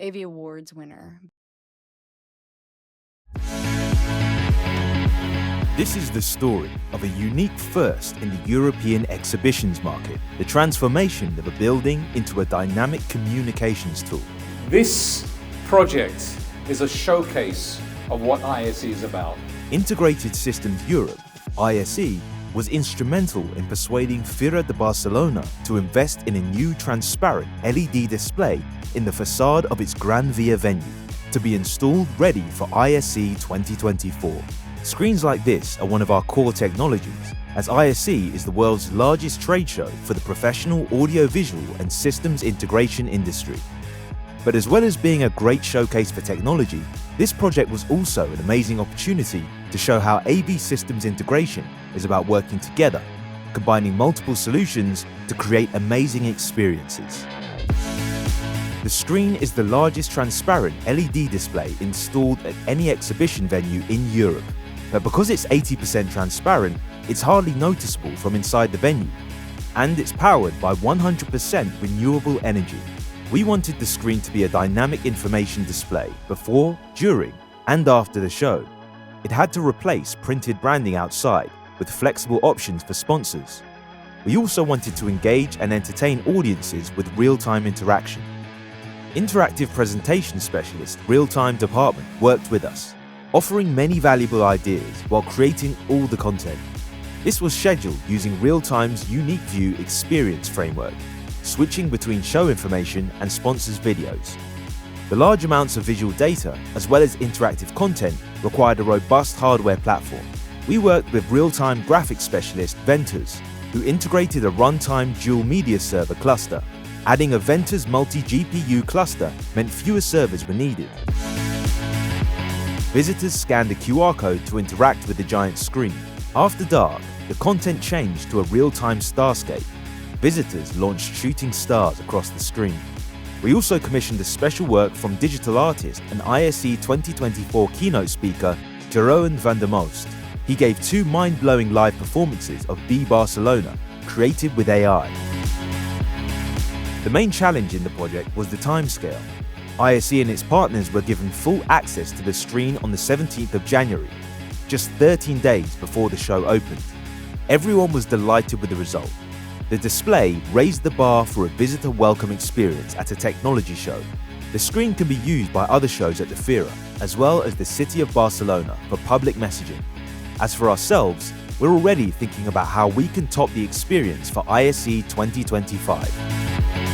AV Awards winner. This is the story of a unique first in the European exhibitions market, the transformation of a building into a dynamic communications tool. This project is a showcase of what ISE is about. Integrated Systems Europe, ISE, was instrumental in persuading Fira Barcelona to invest in a new transparent LED display in the facade of its Gran Via venue to be installed ready for ISE 2024. Screens like this are one of our core technologies, as ISE is the world's largest trade show for the professional audiovisual and systems integration industry. But as well as being a great showcase for technology, this project was also an amazing opportunity to show how AV systems integration is about working together, combining multiple solutions to create amazing experiences. The screen is the largest transparent LED display installed at any exhibition venue in Europe. But because it's 80% transparent, it's hardly noticeable from inside the venue. And it's powered by 100% renewable energy. We wanted the screen to be a dynamic information display before, during, and after the show. It had to replace printed branding outside with flexible options for sponsors. We also wanted to engage and entertain audiences with real-time interaction. Interactive presentation specialist Real-Time Department worked with us, offering many valuable ideas while creating all the content. This was scheduled using Real-Time's UNIQVUE experience framework, switching between show information and sponsors' videos. The large amounts of visual data, as well as interactive content, required a robust hardware platform. We worked with real-time graphics specialist Ventuz, who integrated a runtime dual media server cluster. Adding a Ventuz multi-GPU cluster meant fewer servers were needed. Visitors scanned a QR code to interact with the giant screen. After dark, the content changed to a real-time starscape. Visitors launched shooting stars across the screen. We also commissioned a special work from digital artist and ISE 2024 keynote speaker, Jeroen van der Most. He gave 2 mind-blowing live performances of Barcelona, created with AI. The main challenge in the project was the timescale. ISE and its partners were given full access to the screen on the 17th of January, just 13 days before the show opened. Everyone was delighted with the result. The display raised the bar for a visitor welcome experience at a technology show. The screen can be used by other shows at the Fira, as well as the city of Barcelona for public messaging. As for ourselves, we're already thinking about how we can top the experience for ISE 2025.